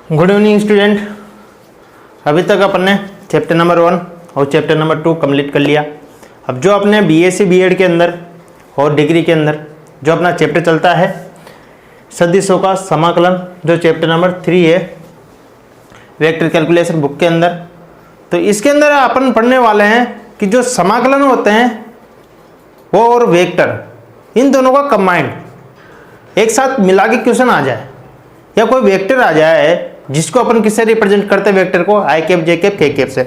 Good evening student. अभी तक अपन ने चैप्टर नंबर 1 और चैप्टर नंबर 2 कंप्लीट कर लिया। अब जो अपने बीएससी बीएड के अंदर और डिग्री के अंदर जो अपना चैप्टर चलता है सदिशों का समाकलन, जो चैप्टर नंबर 3 है वेक्टर कैलकुलेशन बुक के अंदर, तो इसके अंदर अपन पढ़ने वाले हैं कि जो समाकलन होते हैं वो और वेक्टर, इन दोनों का कंबाइंड एक साथ मिला के क्वेश्चन आ जाए या कोई वेक्टर आ जाए जिसको अपन किससे रिप्रेजेंट करते हैं, वेक्टर को आई कैप जे कैप के कैप से।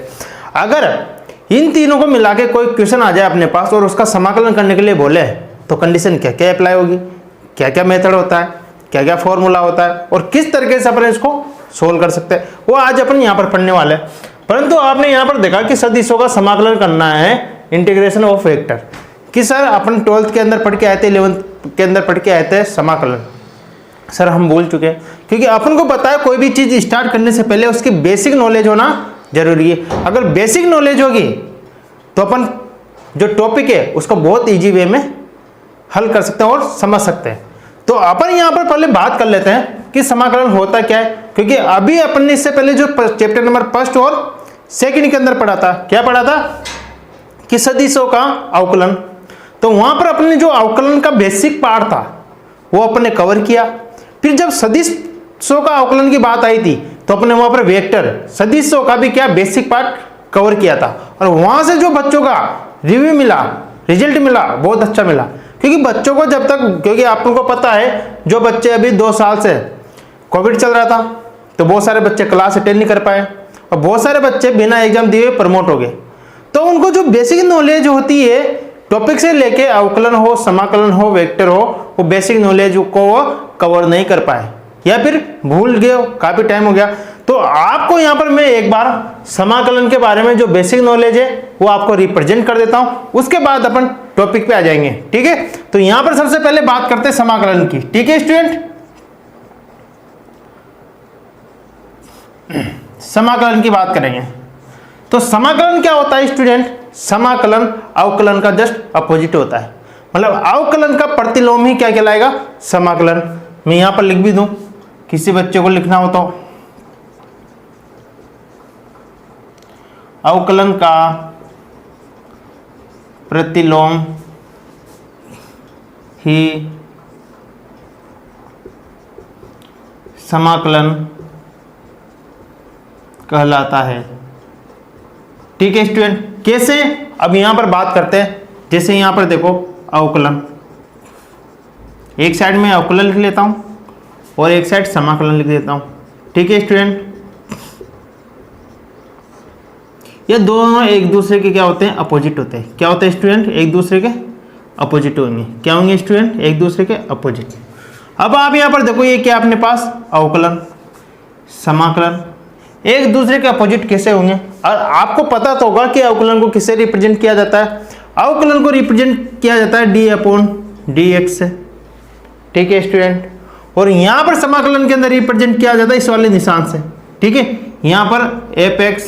अगर इन तीनों को मिला के कोई क्वेश्चन आ जाए अपने पास और उसका समाकलन करने के लिए बोले तो कंडीशन क्या क्या अप्लाई होगी, क्या क्या मेथड होता है, क्या क्या फॉर्मूला होता है और किस तरीके से अपन इसको सोल्व कर सकते हैं, वो आज अपन यहाँ पर पढ़ने वाले हैं। परंतु आपने यहाँ पर देखा कि सदिशों का समाकलन करना है इंटीग्रेशन ऑफ वेक्टर, कि सर अपन 12th के अंदर पढ़ के आए थे, 11th के अंदर पढ़ के आए थे समाकलन। सर हम बोल चुके हैं क्योंकि अपन को पता है कोई भी चीज स्टार्ट करने से पहले उसकी बेसिक नॉलेज होना जरूरी है। अगर बेसिक नॉलेज होगी तो अपन जो टॉपिक है उसको बहुत इजी वे में हल कर सकते हैं और समझ सकते हैं। तो अपन यहाँ पर पहले बात कर लेते हैं कि समाकलन होता क्या है, क्योंकि अभी अपन ने इससे पहले जो चैप्टर नंबर 1 और 2 के अंदर पढ़ा था, क्या पढ़ा था कि सदिशों का अवकलन। तो वहां पर अपन ने जो अवकलन का बेसिक पार्ट था वो अपन ने कवर किया। फिर जब सदिशों का अवकलन की बात आई थी तो अपने वहां पर वेक्टर सदिशों का भी क्या बेसिक पार्ट कवर किया था, और वहां से जो बच्चों का रिव्यू मिला, रिजल्ट मिला, बहुत अच्छा मिला। क्योंकि बच्चों को जब तक, क्योंकि आपको पता है जो बच्चे अभी 2 साल से कोविड चल रहा था तो बहुत सारे बच्चे क्लास अटेंड नहीं कर पाए और बहुत सारे बच्चे बिना एग्जाम दिए प्रमोट हो गए। तो उनको जो बेसिक नॉलेज होती है टॉपिक से लेके अवकलन हो, समाकलन हो, वेक्टर हो, वो बेसिक नॉलेज को वो कवर नहीं कर पाए या फिर भूल गए, काफी टाइम हो गया। तो आपको यहाँ पर मैं एक बार समाकलन के बारे में जो बेसिक नॉलेज है वो आपको रिप्रेजेंट कर देता हूं, उसके बाद अपन टॉपिक पे आ जाएंगे। ठीक है, तो यहाँ पर सबसे पहले बात करते हैं समाकलन की। ठीक है स्टूडेंट, समाकलन की बात करेंगे। तो समाकलन क्या होता है स्टूडेंट? समाकलन अवकलन का जस्ट अपोजिट होता है, मतलब अवकलन का प्रतिलोम ही क्या कहलाएगा? समाकलन। मैं यहां पर लिख भी दूं, किसी बच्चे को लिखना हो तो अवकलन का प्रतिलोम ही समाकलन कहलाता है। ठीक है स्टूडेंट, कैसे? अब यहां पर बात करते हैं। जैसे यहां पर देखो अवकलन, एक साइड में अवकलन लिख लेता हूं और एक साइड समाकलन लिख देता हूं। ठीक है स्टूडेंट, ये दोनों एक दूसरे के क्या होते हैं? अपोजिट होते हैं। क्या होते हैं स्टूडेंट? एक दूसरे के अपोजिट होंगे। क्या होंगे स्टूडेंट? एक दूसरे के अपोजिट। अब आप यहां पर देखो, ये क्या अपने पास अवकलन, समाकलन एक दूसरे के अपोजिट कैसे होंगे? और आपको पता तो होगा कि अवकलन को किससे रिप्रेजेंट किया जाता है? अवकलन को रिप्रेजेंट किया जाता है d/dx से। ठीक है स्टूडेंट, और यहां पर समाकलन के अंदर रिप्रेजेंट किया जाता है इस वाले निशान से। ठीक है, यहां पर f(x)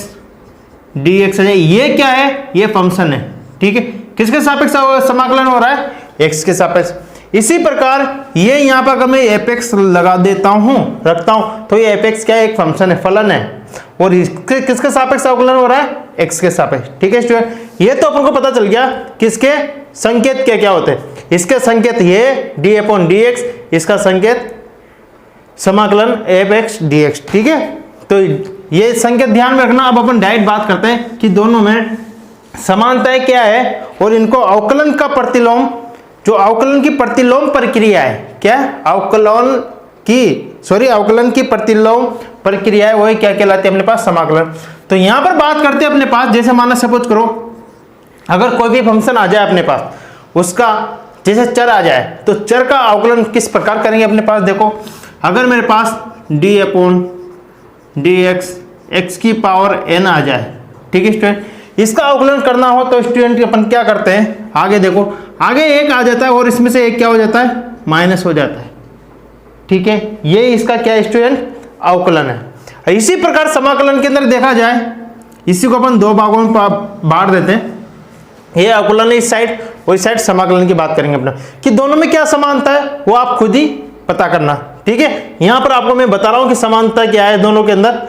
dx है। ये क्या है? ये फंक्शन है। ठीक है, किसके सापेक्ष समाकलन हो रहा है? x के सापेक्ष। इसी प्रकार ये यहाँ पर अगर मैं एपेक्स लगा देता हूं, रखता हूं, तो ये एपेक्स क्या है? एक फंक्शन है, फलन है, और इसके किसके सापेक्ष अवकलन हो रहा है? x के सापेक्ष। ठीक है स्टूडेंट, ये तो अपन को पता चल गया किसके संकेत क्या क्या होते हैं। इसके संकेत ये d/dx, इसका संकेत समाकलन f(x) dx। ठीक है, तो ये संकेत ध्यान में रखना। अब अपन डायरेक्ट बात करते हैं कि दोनों में समानताएं क्या है और इनको अवकलन का प्रतिलोम, जो अवकलन की प्रतिलोम प्रक्रिया है, क्या अवकलन की प्रतिलोम प्रक्रिया है, वही क्या कहलाती है अपने पास? समाकलन। तो यहां पर बात करते हैं अपने पास, जैसे माना सपोज करो अगर कोई भी फंक्शन आ जाए अपने पास, उसका जैसे चर आ जाए, तो चर का अवकलन किस प्रकार करेंगे अपने पास? देखो, अगर मेरे पास d/dx x की पावर n आ जाए, ठीक है स्टूडेंट, इसका अवकलन करना हो तो स्टूडेंट अपन क्या करते हैं? आगे देखो, आगे एक आ जाता है और इसमें से एक क्या हो जाता है? माइनस हो जाता है। ठीक है, ये इसका क्या है स्टूडेंट? अवकलन है। इसी प्रकार समाकलन के अंदर देखा जाए, इसी को अपन 2 भागों में बांट देते हैं। ये अवकलन है इस साइड और इस साइड समाकलन की बात करेंगे अपना, कि दोनों में क्या समानता है वो आप खुद ही पता करना। ठीक है, यहाँ पर आपको मैं बता रहा हूँ कि समानता क्या है दोनों के अंदर।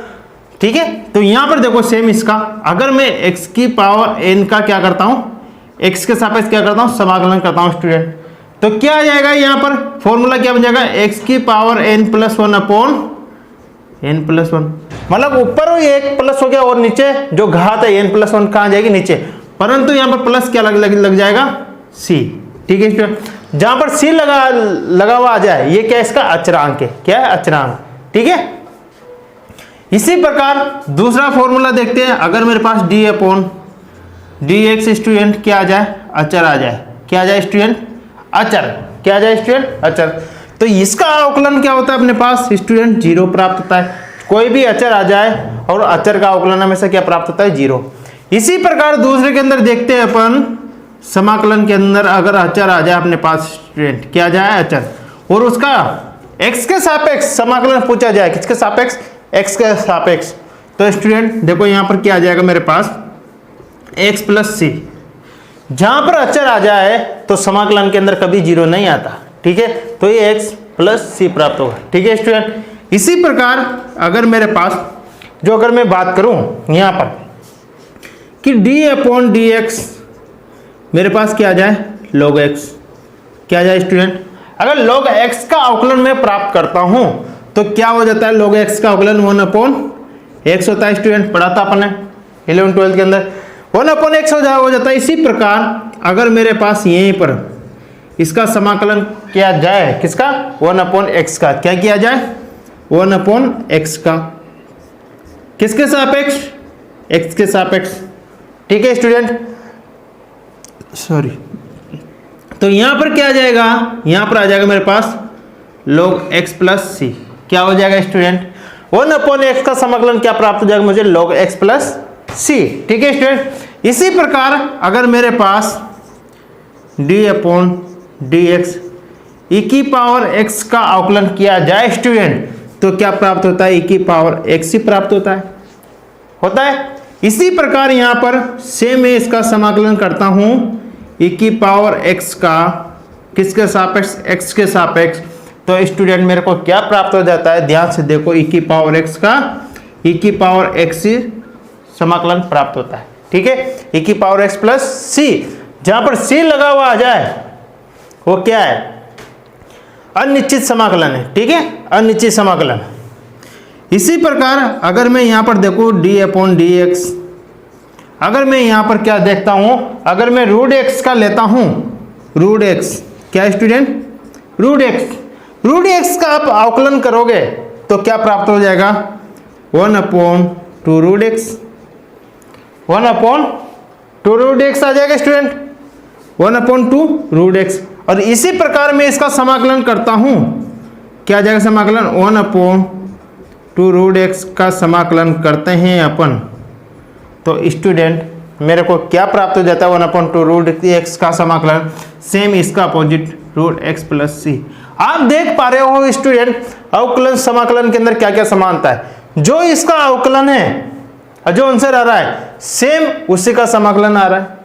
ठीक है, तो यहाँ पर देखो सेम इसका, अगर मैं x की पावर n का क्या करता हूँ, x के सापेक्ष क्या करता हूँ, समाकलन करता हूँ स्टूडेंट, तो क्या आ जाएगा यहाँ पर फॉर्मूला क्या बन जाएगा, x की power n plus one upon n plus one, मतलब ऊपर एक प्लस हो गया और नीचे जो घात है n प्लस वन कहाँ जाएगी, नीचे, परंतु यहाँ पर प्लस क्या लग जाएगा, c। ठीक है स्टूडेंट, जहां पर c लगा हुआ आ जाए, ये क्या है, इसका अचरांक है, क्या है, अचरांक। ठीक है, इसी प्रकार दूसरा फॉर्मूला देखते हैं, अगर मेरे पास d अपॉन dx स्टूडेंट क्या आ जाए, अचर आ जाए, क्या आ जाए स्टूडेंट, अचर, क्या आ जाए स्टूडेंट, अचर, तो इसका अवकलन क्या होता है अपने पास स्टूडेंट, जीरो प्राप्त होता है। कोई भी अचर आ जाए और अचर का अवकलन हमेशा क्या प्राप्त होता है, जीरो। इसी प्रकार दूसरे के अंदर देखते हैं अपन, समाकलन के अंदर अगर अचर आ जाए अपने पास स्टूडेंट, क्या आ जाए, अचर, और उसका x के सापेक्ष समाकलन पूछा जाए, किसके सापेक्ष, x के सापेक्ष, तो स्टूडेंट देखो यहाँ पर क्या आ जाएगा मेरे पास, x प्लस सी। जहां पर अचर आ जाए तो समाकलन के अंदर कभी जीरो नहीं आता। ठीक है, तो ये x प्लस सी प्राप्त होगा। ठीक है स्टूडेंट, इसी प्रकार अगर मेरे पास जो अगर मैं बात करूं यहाँ पर कि d अपॉन डी एक्स मेरे पास क्या आ जाए, log x, क्या आ जाए स्टूडेंट, अगर log x का अवकलन मैं प्राप्त करता हूं तो क्या हो जाता है, log x का अवकलन 1 अपॉन x होता है स्टूडेंट, पढ़ा था अपन 11-12 के अंदर, 1 अपॉन x हो जाता है। इसी प्रकार अगर मेरे पास यहीं पर इसका समाकलन किया जाए, किसका, 1 अपॉन x का, क्या किया जाए, 1 अपॉन x का, किसके सापेक्ष, x के सापेक्ष। ठीक है स्टूडेंट, सॉरी, तो यहां पर क्या आ जाएगा, यहां पर आ जाएगा मेरे पास log x प्लस सी, क्या हो जाएगा स्टूडेंट, 1 अपॉन x का समाकलन क्या प्राप्त हो जाएगा मुझे, log x प्लस सी। ठीक है स्टूडेंट, इसी प्रकार अगर मेरे पास d अपॉन डी एक्स ई की पावर x का अवकलन किया जाए स्टूडेंट, तो क्या प्राप्त होता है, e की पावर x ही प्राप्त होता है। इसी प्रकार यहां पर सेम मैं इसका समाकलन करता हूं, e की पावर x का किसके सापेक्ष, x के सापेक्ष, तो स्टूडेंट मेरे को क्या प्राप्त हो जाता है, ध्यान से देखो, e की पावर x का e की पावर x ही समाकलन प्राप्त होता है। ठीक है, e की पावर x प्लस सी, जहां पर c लगा हुआ आ जाए वो क्या है, अनिश्चित समाकलन है। ठीक है, अनिश्चित समाकलन। इसी प्रकार अगर मैं यहां पर देखूं d अपॉन डी एक्स, अगर मैं यहां पर क्या देखता हूं, अगर मैं रूट x का लेता हूं, रूट x, क्या स्टूडेंट, रूट x का आप अवकलन करोगे तो क्या प्राप्त हो जाएगा, 1 upon two root x, 1 upon two root x आ जाएगा student, 1 upon two root x। और इसी प्रकार मैं इसका समाकलन करता हूं, क्या आ जाएगा समाकलन, 1 अपॉन टू रूट x का समाकलन करते हैं अपन, तो स्टूडेंट मेरे को क्या प्राप्त हो जाता है, 1 अपॉन टू रूट x का समाकलन, सेम इसका अपोजिट रूट x प्लस सी। आप देख पा रहे हो स्टूडेंट, अवकलन समाकलन के अंदर क्या क्या समानता है, जो इसका अवकलन है और जो आंसर आ रहा है सेम उसी का समाकलन आ रहा है।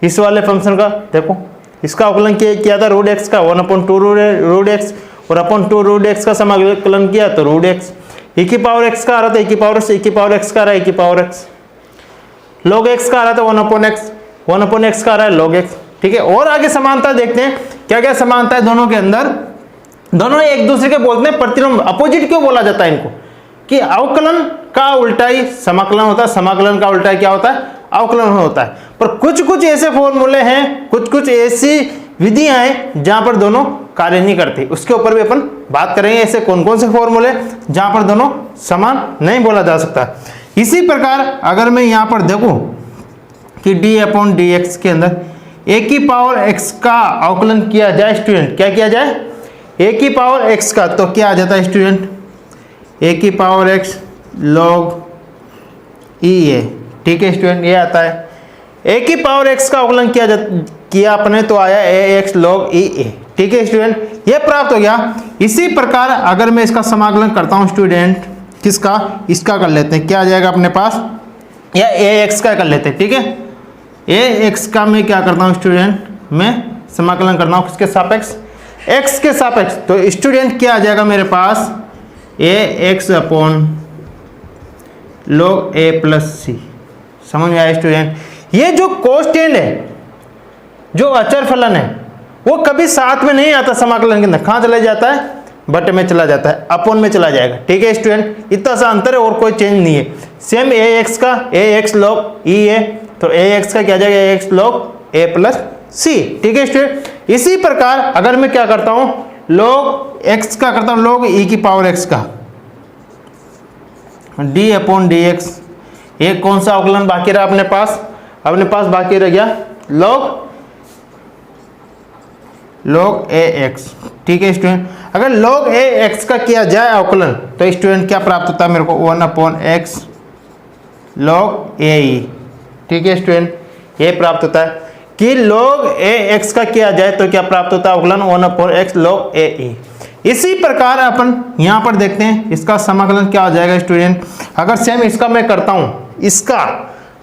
इस वाले फंक्शन का देखो, इसका अवकलन किया था रूट x का, 1 अपॉन टू रूट x, और अपॉन टू रूट x का समाकलन किया तो रूट x, e की पावर x का आ रहा था, e की पावर से e की पावर x का आ रहा है, e की पावर x, log x का आ रहा था 1 अपॉन x, 1 अपॉन x का आ रहा है log x। ठीक है, और आगे समानता देखते हैं क्या क्या समानता है दोनों के अंदर। दोनों एक दूसरे के बोलते हैं प्रतिलोम, अपोजिट क्यों बोला जाता है इनको, कि अवकलन का उल्टा ही समाकलन होता है, समाकलन का उल्टा क्या होता है, अवकलन होता है। पर कुछ कुछ ऐसे फॉर्मूले हैं, कुछ कुछ ऐसी विधियां हैं जहां पर दोनों कार्य नहीं करती, उसके ऊपर भी अपन बात करेंगे, ऐसे कौन कौन से फॉर्मूले जहां पर दोनों समान नहीं बोला जा सकता। इसी प्रकार अगर मैं यहां पर देखूं कि d अपॉन डी एक्स के अंदर a की पावर x का अवकलन किया जाए स्टूडेंट, क्या किया जाए, a की पावर x का, तो क्या आ जाता है स्टूडेंट, a की power x log e a। ठीक है स्टूडेंट, ये आता है, a की पावर x का अवकलन किया अपने तो आया ax log e a। ठीक है स्टूडेंट, ये प्राप्त हो गया। इसी प्रकार अगर मैं इसका समाकलन करता हूं स्टूडेंट, किसका, इसका कर लेते हैं, क्या आ जाएगा अपने पास, या ax का कर लेते हैं। ठीक है, ax का मैं क्या करता हूं स्टूडेंट, मैं समाकलन करता हूं किसके सापेक्ष, x के सापेक्ष, तो स्टूडेंट क्या आ जाएगा मेरे पास ax अपॉन log a प्लस सी। समझ में आया स्टूडेंट? ये जो कोस्टेंट है, जो अचर फलन है, वो कभी साथ में नहीं आता समाकलन के अंदर। कहाँ चला जाता है? बटे में चला जाता है, अपॉन में चला जाएगा। ठीक है स्टूडेंट, इतना सा अंतर है और कोई चेंज नहीं है। सेम ax का ax log e है, तो ax का क्या जाएगा ax log a plus C. ठीक है स्टूडेंट, इसी प्रकार अगर मैं क्या करता हूं log x का करता हूं log e की पावर x का d अपॉन डी एक्स। एक कौन सा अवकलन बाकी रहा अपने पास? अपने पास बाकी रह गया log ax। ठीक है स्टूडेंट, अगर log ax का किया जाए अवकलन तो स्टूडेंट क्या प्राप्त होता है मेरे को? 1 अपॉन x log ae। ठीक है स्टूडेंट, ये प्राप्त होता है कि log ax का किया जाए तो क्या प्राप्त होता है अवकलन? 1 अपॉन x log ae। इसी प्रकार अपन यहां पर देखते हैं इसका समाकलन क्या हो जाएगा स्टूडेंट। अगर सेम इसका मैं करता हूं,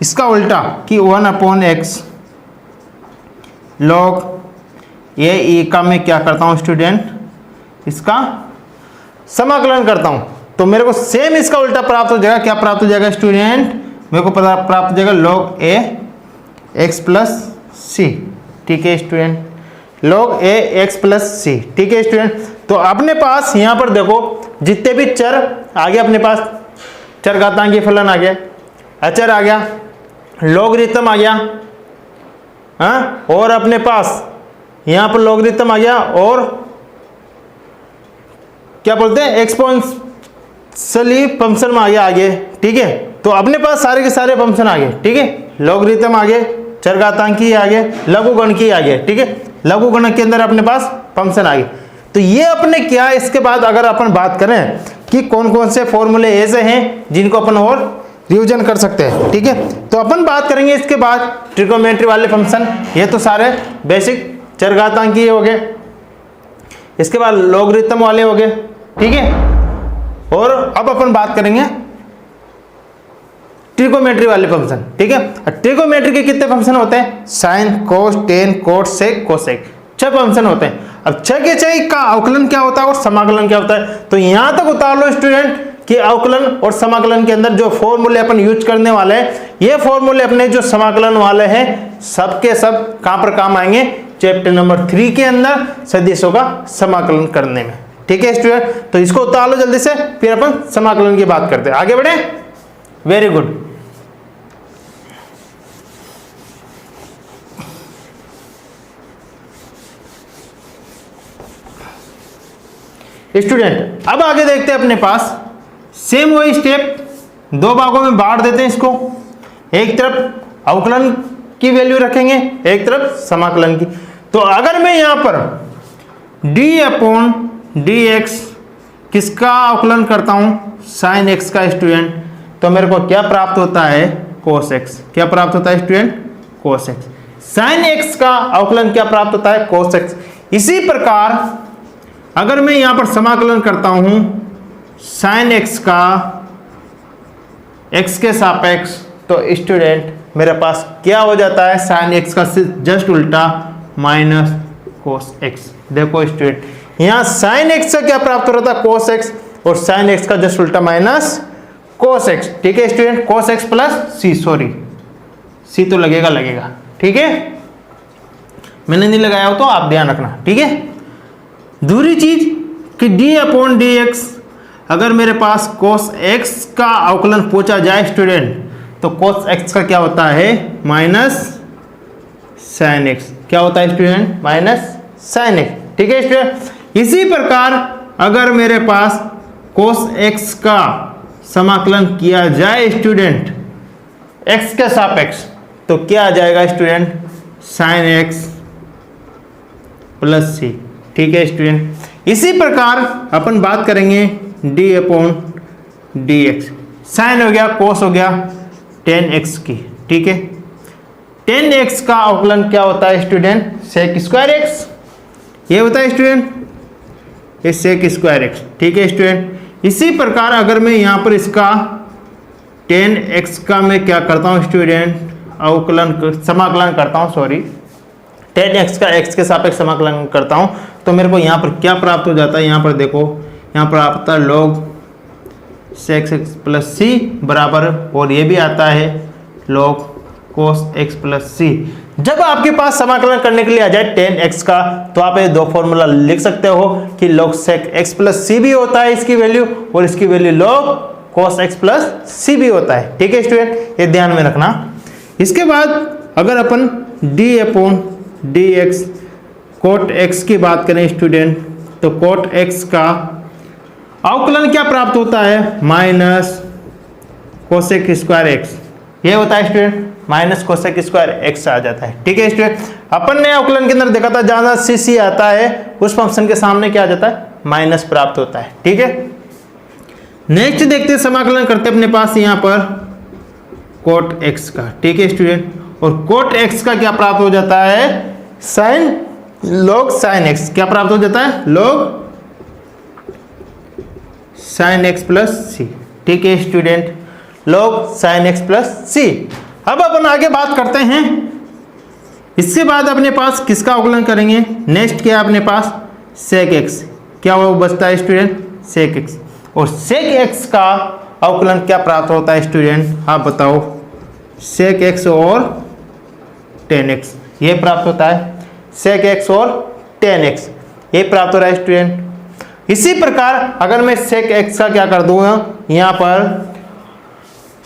इसका उल्टा कि 1 अपॉन x log ae का मैं क्या करता हूं स्टूडेंट, इसका समाकलन करता हूं, तो मेरे को सेम इसका उल्टा प्राप्त हो जाएगा। क्या प्राप्त हो जाएगा स्टूडेंट? मेरे को प्राप्त हो जाएगा log a x plus C. ठीक है student, log a x plus C. ठीक है स्टूडेंट, तो अपने पास यहां पर देखो जितने भी चर आ गए अपने पास, चरघातांकी फलन आ गया, अचर आ गया, लॉगरिथम आ गया, हाँ, और अपने पास यहां पर लॉगरिथम आ गया, और क्या बोलते हैं एक्सपोनेंशियली फंक्शन में आ गया आगे। ठीक है, तो अपने पास सारे के सारे फंक्शन आ गए। ठीक है, लॉगरिथम आ गए, चरघातांकी आ गए, लघुगणकी आ गए। ठीक है, लघुगणक के अंदर अपने पास फंक्शन आ गए। तो ये अपने क्या, इसके बाद अगर अपन बात करें कि कौन कौन से फॉर्मूले ऐसे हैं जिनको अपन और रिवीजन कर सकते हैं। ठीक है, तो अपन बात करेंगे इसके बाद ट्रिग्नोमेट्री वाले फंक्शन। ये तो सारे बेसिक चरघातांकी हो गए, इसके बाद लॉगरिथम वाले हो गए। ठीक है, और अब अपन बात करेंगे ट्रिग्नोमेट्री वाले फंक्शन। ठीक है, ट्रिग्नोमेट्री के कितने फंक्शन होते हैं? साइन, कोस, टेन, कोट, सेक, कोसेक, 6 फंक्शन होते हैं। अब 6 के 6 का अवकलन क्या होता है और समाकलन क्या होता है, तो यहां तक उतार लो स्टूडेंट कि अवकलन और समाकलन के अंदर जो फॉर्मूले अपन यूज करने वाले हैं, ये फॉर्मूले अपने जो समाकलन वाले हैं सबके सब कहां पर काम आएंगे? चैप्टर नंबर 3 के अंदर सदिशों का समाकलन करने में। ठीक है स्टूडेंट, तो इसको उतार लो जल्दी से, फिर अपन समाकलन की बात करते हैं। आगे बढ़े, वेरी गुड। स्टूडेंट अब आगे देखते हैं अपने पास सेम वही स्टेप, 2 भागों में बांट देते हैं इसको। एक तरफ अवकलन की वैल्यू रखेंगे, एक तरफ समाकलन की। तो अगर मैं यहां पर d अपॉन डी एक्स किसका अवकलन करता हूं? साइन एक्स का स्टूडेंट, तो मेरे को क्या प्राप्त होता है? Cos x. क्या प्राप्त होता है student? Cos x. Sine x का अवकलन क्या प्राप्त होता है? Cos x. इसी प्रकार अगर मैं यहां पर समाकलन करता हूं साइन एक्स का एक्स के सापेक्ष, तो स्टूडेंट मेरे पास क्या हो जाता है? साइन एक्स का जस्ट उल्टा माइनस कोस एक्स। देखो स्टूडेंट, यहां साइन एक्स का क्या प्राप्त हो रहा था? कोस एक्स, और साइन एक्स का जस्ट उल्टा माइनस कोस एक्स। ठीक है स्टूडेंट, कोस एक्स प्लस सी, सॉरी सी तो लगेगा। ठीक है, मैंने नहीं लगाया हो तो आप ध्यान रखना। ठीक है, दूसरी चीज कि d अपॉन डी एक्स, अगर मेरे पास कोस एक्स का अवकलन पूछा जाए स्टूडेंट, तो कोस एक्स का क्या होता है? Minus sine x. क्या होता है स्टूडेंट? Minus sine x. ठीक है स्टूडेंट, इसी प्रकार अगर मेरे पास कोस एक्स का समाकलन किया जाए स्टूडेंट एक्स के सापेक्ष, तो क्या आ जाएगा student? Sine x plus C. ठीक है स्टूडेंट, इसी प्रकार अपन बात करेंगे d upon D x. Sine हो गया, कोस हो गया, टेन एक्स की। ठीक है, टेन एक्स का अवकलन क्या होता है स्टूडेंट? Sec square x. ये होता है स्टूडेंट, ये सेक स्क्वायर एक्स। ठीक है स्टूडेंट, इसी प्रकार अगर मैं यहाँ पर इसका टेन एक्स का मैं क्या करता हूँ स्टूडेंट? अवकलन समाकलन करता हूँ, सॉरी 10x का x के सापेक्ष समाकलन करता हूं, तो मेरे को यहाँ पर क्या प्राप्त हो जाता है, यहाँ पर देखो, यहाँ पर आता है log sec x प्लस सी बराबर, और ये भी आता है log cos x प्लस सी। जब आपके पास समाकलन करने के लिए आ जाए tan x का, तो आप ये दो फॉर्मूला लिख सकते हो कि log sec x plus C भी होता है इसकी वैल्यू, और इसकी value log cos x plus C भी होता है। ठीक है स्टूडेंट, ये ध्यान में रखना। इसके बाद अगर अपन d upon dx cot x की बात करें स्टूडेंट, तो cot x का अवकलन क्या प्राप्त होता है, माइनस कोसेक स्क्वायर एक्स। ये होता है student minus cosec square x आ जाता है। ठीक है स्टूडेंट, अपन ने अवकलन के अंदर देखा था जहां सी सी आता है उस फंक्शन के सामने क्या आ जाता है, माइनस प्राप्त होता है। ठीक है, नेक्स्ट देखते हैं, समाकलन करते अपने पास यहाँ पर कोट एक्स का। ठीक है स्टूडेंट, और कोट एक्स का क्या प्राप्त हो जाता है, साइन log साइन एक्स। क्या प्राप्त हो जाता है, log sine x plus C. ठीक है student, log sine x plus C. अब अपन आगे बात करते हैं, इसके बाद अपने पास किसका अवकलन करेंगे, नेक्स्ट क्या अपने पास सेक एक्स। क्या वो बचता है स्टूडेंट, सेक एक्स। और सेक एक्स का अवकलन क्या प्राप्त होता है स्टूडेंट, आप बताओ, सेक एक्स और टेन एक्स। ये प्राप्त होता है सेक एक्स और टेन एक्स, ये प्राप्त हो रहा है स्टूडेंट। इसी प्रकार अगर मैं सेक एक्स का क्या कर दूंगा, यहाँ पर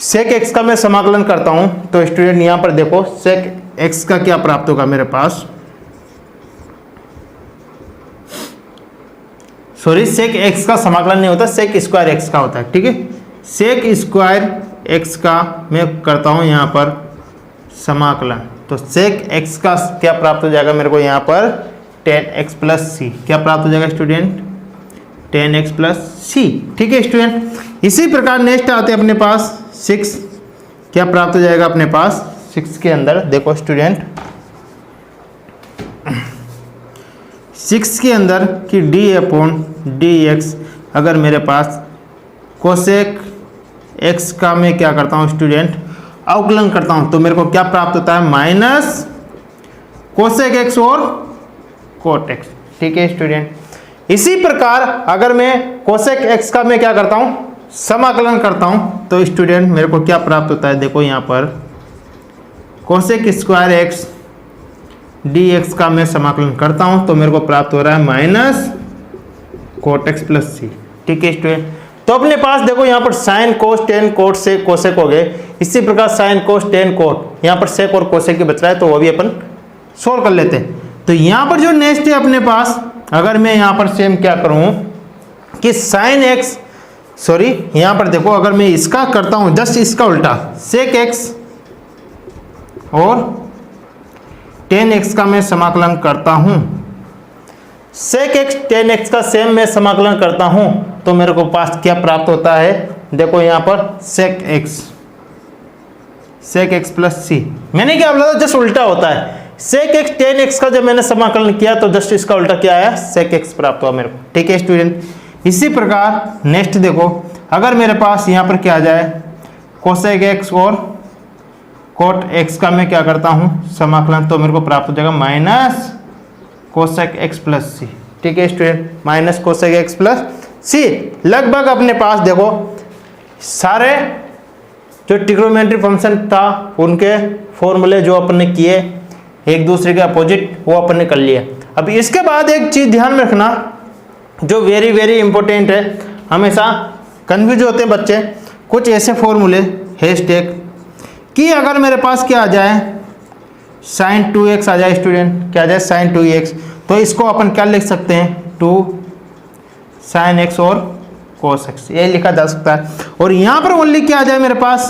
सेक एक्स का मैं समाकलन करता हूं, तो स्टूडेंट यहाँ पर देखो सेक एक्स का क्या प्राप्त होगा मेरे पास, सॉरी सेक एक्स का समाकलन नहीं होता, सेक स्क्वायर एक्स का होता है। ठीक है, सेक स्क्वायर एक्स का मैं करता हूं यहाँ पर समाकलन, तो सेक एक्स का क्या प्राप्त हो जाएगा मेरे को यहाँ पर, टेन एक्स प्लस सी। क्या प्राप्त हो जाएगा student, ten x plus C. ठीक है स्टूडेंट, इसी प्रकार नेक्स्ट आते हैं अपने पास सिक्स। क्या प्राप्त हो जाएगा अपने पास, सिक्स के अंदर देखो स्टूडेंट, सिक्स के अंदर कि डी अपॉन डी एक्स, अगर मेरे पास कोसेक एक्स का मैं क्या करता हूँ स्टूडेंट, अवकलन करता हूँ, तो मेरे को क्या प्राप्त होता है, माइनस कोसेक एक्स और कोट एक्स। ठीक है स्टूडेंट, इसी प्रकार अगर मैं कोसेक एक्स का मैं क्या करता हूँ, समाकलन करता हूँ, तो स्टूडेंट मेरे को क्या प्राप्त होता है, देखो यहाँ पर cosec square x d x का मैं समाकलन करता हूँ, तो मेरे को प्राप्त हो रहा है minus cot x plus C. ठीक है स्टूडेंट, तो अपने पास देखो यहाँ पर साइन कोस टेन कोट से कोसेक हो गए, इसी प्रकार साइन कोस टेन कोट, यहाँ पर सेक और कोसेक की बच रहा है, तो वो भी अपन सोल्व कर लेते हैं। तो यहाँ पर जो नेक्स्ट है अपने पास, अगर मैं यहाँ पर सेम क्या करूँ कि साइन एक्स, सॉरी यहाँ पर देखो अगर मैं इसका करता हूँ जस्ट इसका उल्टा, सेक एक्स और टेन एक्स का मैं समाकलन करता हूँ, सेक एक्स टेन एक्स का सेम मैं समाकलन करता हूँ, तो मेरे को पास क्या प्राप्त होता है, देखो यहाँ पर सेक एक्स प्लस सी। मैंने क्या बोला था, जस्ट उल्टा होता है, सेक एक्स टेन एक्स का जब मैंने समाकलन किया तो जस्ट इसका उल्टा क्या आया, सेक एक्स प्राप्त हुआ मेरे को। ठीक है स्टूडेंट, इसी प्रकार नेक्स्ट देखो, अगर मेरे पास यहाँ पर क्या आ जाए, कोसेक एक्स और कोट एक्स का मैं क्या करता हूँ समाकलन, तो मेरे को प्राप्त हो जाएगा minus cosec x plus C. ठीक है student, minus cosec x plus C. लगभग अपने पास देखो सारे जो ट्रिग्नोमेट्री फंक्शन था उनके फॉर्मूले जो अपन ने किए एक दूसरे के अपोजिट, वो अपन ने कर लिया। अब इसके बाद एक चीज ध्यान में रखना जो वेरी वेरी इंपॉर्टेंट है, हमेशा कंफ्यूज होते हैं बच्चे, कुछ ऐसे फॉर्मूले हैशटैग कि अगर मेरे पास क्या आ जाए, साइन 2x आ जाए स्टूडेंट, क्या आ जाए साइन 2x, तो इसको अपन क्या लिख सकते हैं, 2 साइन एक्स और कोस एक्स, ये लिखा जा सकता है। और यहाँ पर ओनली क्या आ जाए मेरे पास,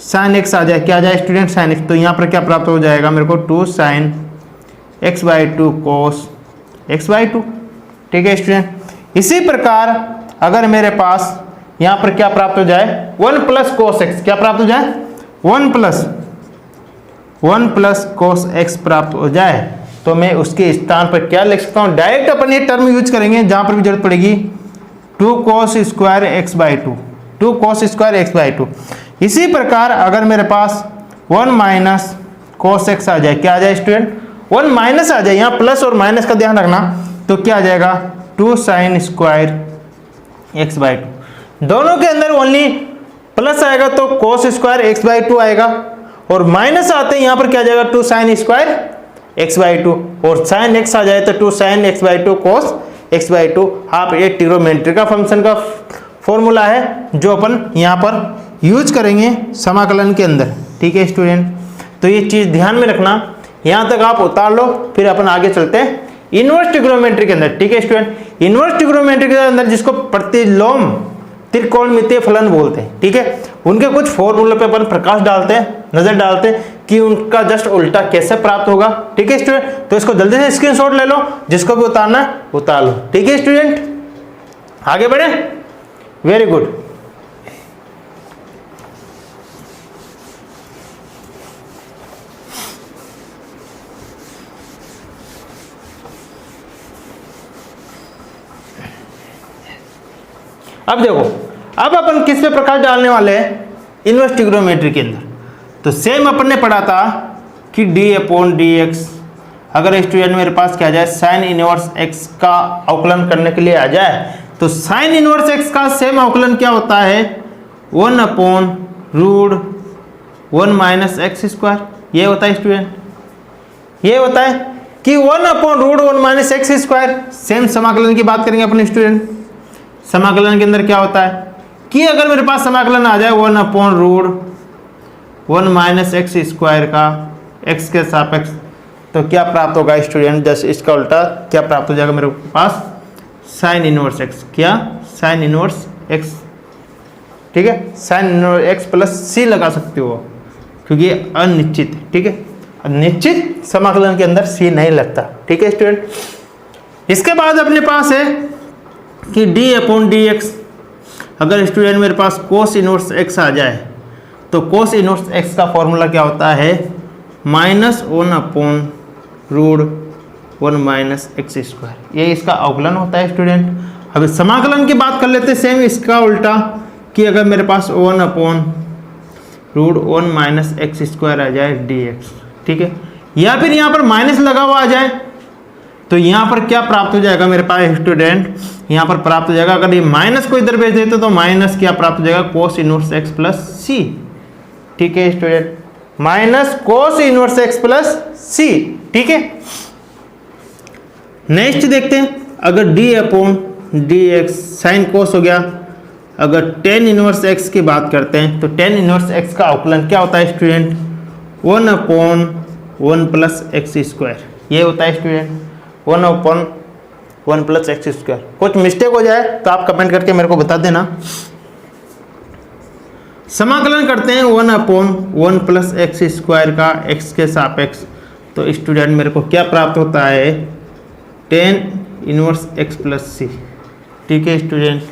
साइन एक्स आ जाए, क्या आ जाए स्टूडेंट, साइन एक्स, तो यहाँ पर क्या प्राप्त हो जाएगा मेरे को, 2 sine x by 2 cos x by 2। ठीक है स्टूडेंट, इसी प्रकार अगर मेरे पास यहाँ पर क्या प्राप्त हो जाए, 1 प्लस कोस एक्स, क्या प्राप्त हो जाए, 1 प्लस कोस एक्स प्राप्त हो जाए, तो मैं उसके स्थान पर क्या लिख सकता हूँ, डायरेक्ट अपन ये टर्म यूज करेंगे जहाँ पर भी जरूरत पड़ेगी, 2 cos square x by 2, 2 cos square x by 2। इसी प्रकार अगर मेरे पास 1 माइनस कोस एक्स आ जाए, क्या आ जाए स्टूडेंट, 1 माइनस आ जाए, यहाँ प्लस और माइनस का ध्यान रखना, तो क्या आ जाएगा 2 sin स्क्वायर x/2। दोनों के अंदर ओनली प्लस आएगा तो cos स्क्वायर x/2 आएगा, और माइनस आते हैं यहाँ पर क्या आ जाएगा 2 sin स्क्वायर x/2, और sin x आ जाए तो 2 sin x/2 cos x/2। आप ये ट्रिग्नोमेट्री का फंक्शन का फॉर्मूला है जो अपन यहाँ पर यूज करेंगे समाकलन के अंदर। ठीक है स्टूडेंट, तो ये चीज़ ध्यान में रखना, यहाँ तक आप उतार लो, फिर अपन आगे चलते हैं इनवर्स ट्रिग्नोमेट्री के अंदर। ठीक है स्टूडेंट, इनवर्स ट्रिग्नोमेट्री के अंदर जिसको प्रतिलोम त्रिकोणमितीय फलन बोलते हैं, ठीक है, उनके कुछ फॉर्मूले पे अपन प्रकाश डालते हैं, नजर डालते हैं कि उनका जस्ट उल्टा कैसे प्राप्त होगा। ठीक है स्टूडेंट, तो इसको जल्दी से स्क्रीनशॉट ले लो, जिसको भी उतारना है उतार लो। ठीक है स्टूडेंट, आगे बढ़े, वेरी गुड। अब देखो, अब अपन किस पे प्रकाश डालने वाले हैं इनवर्स ट्रिग्नोमेट्री के अंदर। तो सेम अपन ने पढ़ा था कि d/dx अगर स्टूडेंट मेरे पास क्या आ जाए साइन इनवर्स x का अवकलन करने के लिए आ जाए, तो साइन इनवर्स x का सेम अवकलन क्या होता है 1/√1 - x²। ये होता है स्टूडेंट, ये होता है कि 1/√1 - x²। सेम समाकलन की बात करेंगे अपने स्टूडेंट। समाकलन के अंदर क्या होता है कि अगर मेरे पास समाकलन आ जाए 1/√1 - x² का x के सापेक्ष, तो क्या प्राप्त होगा स्टूडेंट, जस्ट इसका उल्टा क्या प्राप्त हो जाएगा मेरे पास साइन इनवर्स x। क्या साइन इनवर्स x, ठीक है, sine inverse x plus c लगा सकते हो क्योंकि ये अनिश्चित है। ठीक है, निश्चित समाकलन के अंदर c नहीं लगता। ठीक है स्टूडेंट, इसके बाद अपने पास है कि d/dx अगर स्टूडेंट मेरे पास cos इनवर्स x आ जाए, तो cos इनवर्स x का फॉर्मूला क्या होता है -1/√1 - x²। ये इसका अवकलन होता है स्टूडेंट। अब समाकलन की बात कर लेते हैं, सेम इसका उल्टा कि अगर मेरे पास 1/√1 - x² आ जाए dx, ठीक है, या फिर यहाँ पर माइनस लगा हुआ आ जाए, तो यहाँ पर क्या प्राप्त हो जाएगा मेरे पास स्टूडेंट, यहाँ पर प्राप्त हो जाएगा, अगर ये माइनस को इधर भेज देते तो माइनस क्या प्राप्त हो जाएगा cos inverse x plus c। ठीक है student, minus cos inverse x plus c। ठीक है, नेक्स्ट देखते हैं, अगर d/dx साइन cos हो गया, अगर tan इनवर्स x की बात करते हैं तो tan इनवर्स x का अवकलन क्या होता है स्टूडेंट 1/1 प्लस x²। ये होता है स्टूडेंट 1/1 प्लस x²। कुछ मिस्टेक हो जाए तो आप कमेंट करके मेरे को बता देना। समाकलन करते हैं 1/1 प्लस x² का x के सापेक्ष, तो स्टूडेंट मेरे को क्या प्राप्त होता है tan inverse x plus c। ठीक है स्टूडेंट,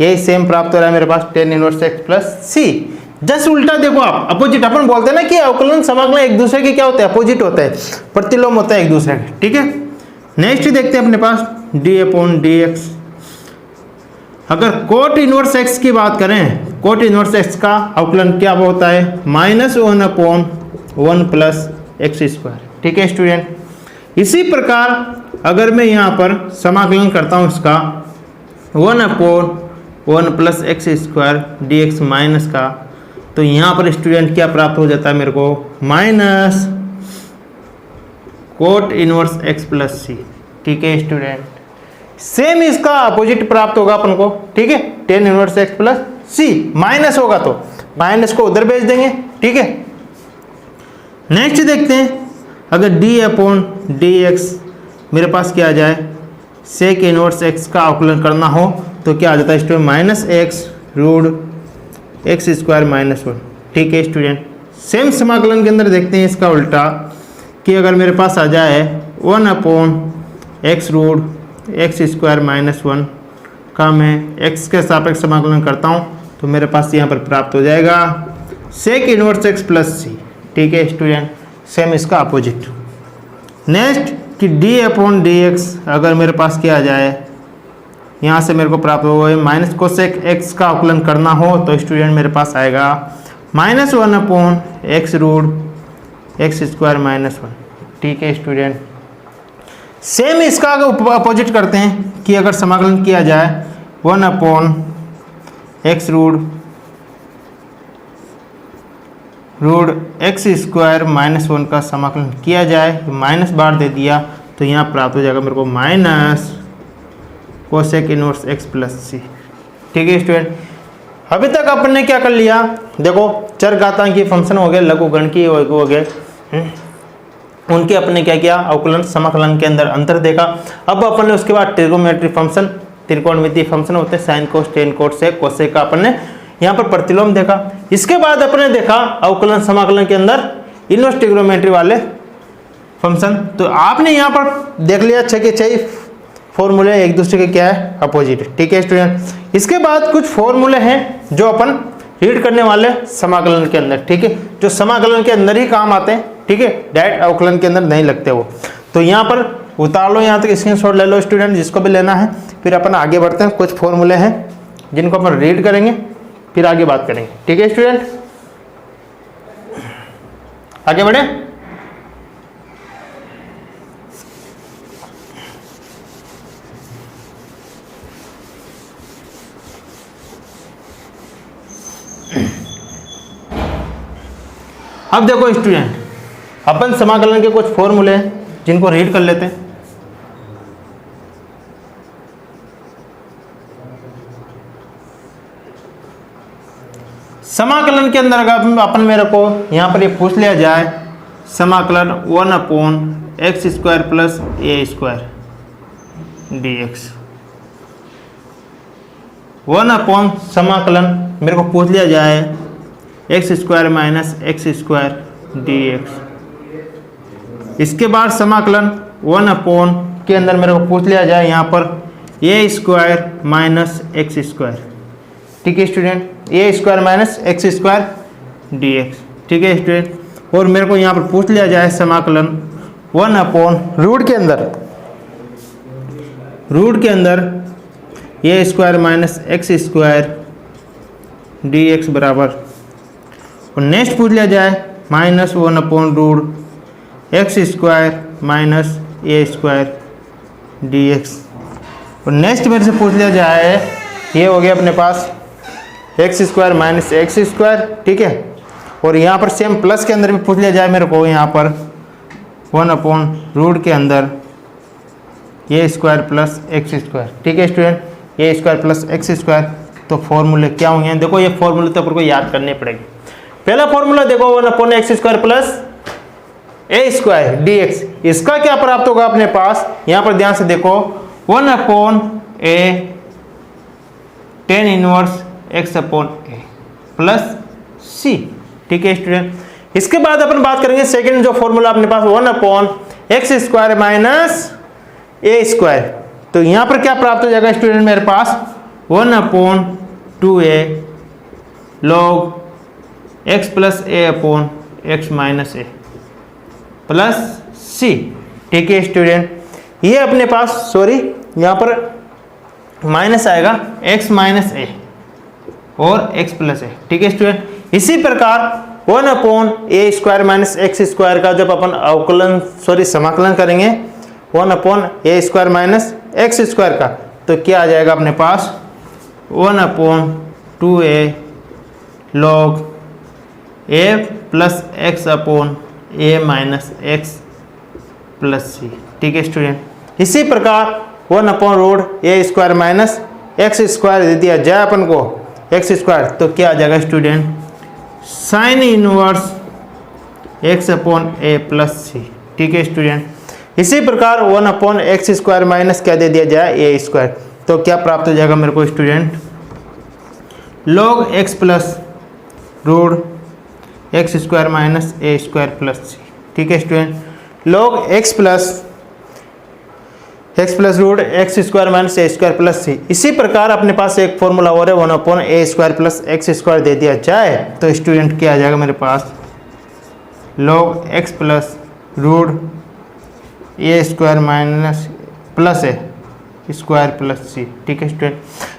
यही सेम प्राप्त हो रहा है मेरे पास tan inverse x plus c। Just उल्टा देखो, आप अपोजिट, अपन बोलते हैं ना कि अवकलन समाकलन एक दूसरे के क्या होते हैं अपोजिट होते हैं, प्रतिलोम होता है एक दूसरे के। ठीक है, नेक्स्ट देखते हैं अपने पास d/dx अगर कोट इनवर्स x की बात करें, कोट इनवर्स x का अवकलन क्या होता है -1/1 प्लस x²। ठीक है स्टूडेंट, इसी प्रकार अगर मैं यहाँ पर समाकलन करता हूँ इसका 1/1 प्लस x² dx माइनस का, तो यहाँ पर स्टूडेंट क्या प्राप्त हो जाता है मेरे को minus cot inverse x plus c। ठीक है स्टूडेंट, सेम इसका अपोजिट प्राप्त होगा अपन को। ठीक है, tan inverse x plus c, minus होगा तो माइनस को उधर भेज देंगे। ठीक है, नेक्स्ट देखते हैं, अगर d/dx मेरे पास क्या आ जाए सेक इनवर्स x का अवकलन करना हो, तो क्या आ जाता है स्टूडेंट -x√x² - 1। ठीक है स्टूडेंट, सेम समाकलन के अंदर देखते हैं इसका उल्टा कि अगर मेरे पास आ जाए 1/x√x² - 1 का मैं x के सापेक्ष समाकलन करता हूँ, तो मेरे पास यहाँ पर प्राप्त हो जाएगा sec inverse x plus c। ठीक है स्टूडेंट, सेम इसका अपोजिट। नेक्स्ट कि d/dx अगर मेरे पास क्या आ जाए, यहाँ से मेरे को प्राप्त होगा माइनस कोसेक x का अवकलन करना हो, तो स्टूडेंट मेरे पास आएगा -1/x√x² - 1। ठीक है स्टूडेंट, सेम इसका अपोजिट करते हैं कि अगर समाकलन किया जाए 1/x root x square minus 1 का समाकलन किया जाए, माइनस बार दे दिया तो यहाँ प्राप्त हो जाएगा मेरे को minus cosec inverse x plus C. ठीक है स्टूडेंट, अभी तक अपन ने क्या कर लिया, देखो चर घातांकी फंक्शन हो गए, लघुगणकीय हो गए, उनके अपने क्या किया, अवकलन समाकलन के अंदर अंतर देखा। अब अपन ने उसके बाद ट्रिगोनोमेट्री फंक्शन, त्रिकोणमितीय फंक्शन होते हैं, साइन कोस टेन कोस सेक कोसेक का अपन ने यहाँ पर प्रतिलोम देखा। इसके बाद अपन ने देखा अवकलन समाकलन के अंदर इनवर्स ट्रिगोनोमेट्री वाले फंक्शन। तो आपने यहाँ पर देख लिया 6 के 6 फॉर्मूले एक दूसरे के क्या है, अपोजिट। ठीक है स्टूडेंट, इसके बाद कुछ फॉर्मूले हैं जो अपन रीड करने वाले समाकलन के अंदर। ठीक है, जो समाकलन के अंदर ही काम आते हैं। ठीक है, डायरेक्ट अवकलन के अंदर नहीं लगते वो। तो यहाँ पर उतार लो, यहाँ तक स्क्रीनशॉट ले लो स्टूडेंट, जिसको भी लेना है। फिर अपन आगे बढ़ते हैं, कुछ फॉर्मूले हैं जिनको अपन रीड करेंगे, फिर आगे बात करेंगे। ठीक है स्टूडेंट, आगे बढ़े। अब देखो स्टूडेंट, अपन समाकलन के कुछ फॉर्मूले हैं जिनको रीड कर लेते हैं। समाकलन के अंदर अगर अपन मेरे को यहाँ पर ये पूछ लिया जाए, समाकलन 1/x square plus A square dx, 1 समाकलन मेरे को पूछ लिया जाए x square minus x square dx। इसके बाद समाकलन 1 के अंदर मेरे को पूछ लिया जाए यहाँ पर A square minus x square. ठीक है student, A square minus x square dx। ठीक है स्टूडेंट, और मेरे को यहाँ पर पूछ लिया जाए समाकलन 1 रूट के अंदर A square minus x square dx बराबर, और नेक्स्ट पूछ लिया जाए -1 root x square minus A square dx, और नेक्स्ट मेरे से पूछ लिया जाए, ये हो गया अपने पास x square minus x square. ठीक है, और यहाँ पर सेम प्लस के अंदर भी पूछ लिया जाए मेरे को यहाँ पर 1 के अंदर A square plus x square. ठीक है student, A square plus x square. तो फॉर्मूले क्या होंगे, देखो ये फॉर्मूले तो अपन को याद करने पड़ेंगे। पहला फॉर्मूला देखो 1/x square plus A square dx, इसका क्या प्राप्त होगा अपने पास, यहाँ पर ध्यान से देखो 1/a tan inverse x/a plus c। ठीक है स्टूडेंट, इसके बाद अपन बात करेंगे सेकंड जो फॉर्मूला अपने पास 1/x square minus A square. तो यहाँ पर क्या प्राप्त हो जाएगा स्टूडेंट मेरे पास 1/2a log x plus a upon x minus a plus c। ठीक है स्टूडेंट, ये अपने पास सॉरी यहाँ पर माइनस आएगा x माइनस a और x प्लस a। ठीक है स्टूडेंट, इसी प्रकार 1/a square minus x square का जब अपन अवकलन समाकलन करेंगे 1/a square minus x square का, तो क्या आ जाएगा अपने पास 1/2a log a plus x upon a minus x plus c। ठीक है स्टूडेंट, इसी प्रकार 1/√a square minus x square दे दिया जाए अपन को एक्स स्क्वायर, तो क्या आ जाएगा student sign inverse x upon a plus c। ठीक है स्टूडेंट, इसी प्रकार 1/x स्क्वायर माइनस क्या दे दिया जाए a स्क्वायर, तो क्या प्राप्त हो जाएगा मेरे को student log x plus root x square minus A square plus C. ठीक है student, log x plus root x square minus A square plus C. इसी प्रकार अपने पास एक फॉर्मूला और है 1/a square plus x square दे दिया जाए, तो स्टूडेंट क्या आ जाएगा मेरे पास log x plus root A square minus plus A square plus C. ठीक है स्टूडेंट,